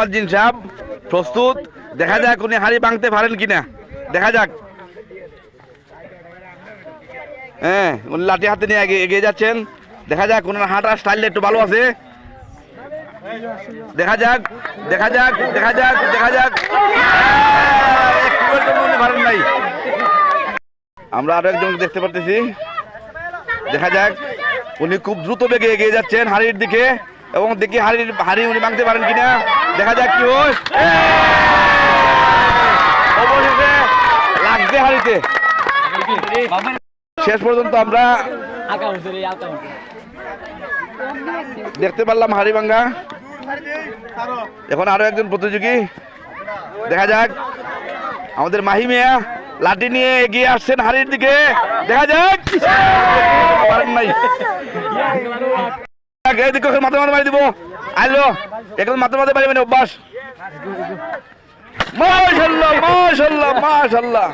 মুয়াজ্জিন সাহেব প্রস্তুত, দেখা যাক উনি হাড়ি ভাঙতে পারেন কিনা, দেখা যাক। হ্যাঁ, উনি লাঠি হাতে নিয়ে এগিয়ে যাচ্ছেন, দেখা যাক ওনার হাঁটার স্টাইলটা একটু ভালো আছে, দেখা যাক দেখা যাক দেখা যাক দেখা যাক। উনি পারেন নাই। আমরা আরো একজন দেখতে পারতেছি, দেখা যাক উনি খুব দ্রুত বেগে এগিয়ে যাচ্ছেন হাড়ির দিকে, এবং দেখি হাড়ি উনি ভাঙতে পারেন কিনা, দেখা যাক কি হয়। অবশেষে লাগছে হাড়িতে। শেষ পর্যন্ত আমরা দেখতে পারলাম হাড়ি ভাঙ্গা। এখন আরো একজন প্রতিযোগী, দেখা যাক আমাদের মাহি মিয়া লাঠি নিয়ে এগিয়ে আসছেন হাড়ির দিকে, দেখা যাক পারেন নাই। মাথা মাথা মারি দিব, আইলো এখন মাথা মাথা পারি মানে অভ্যাস। মাশাআল্লাহ মাশাআল্লাহ মাশাআল্লাহ।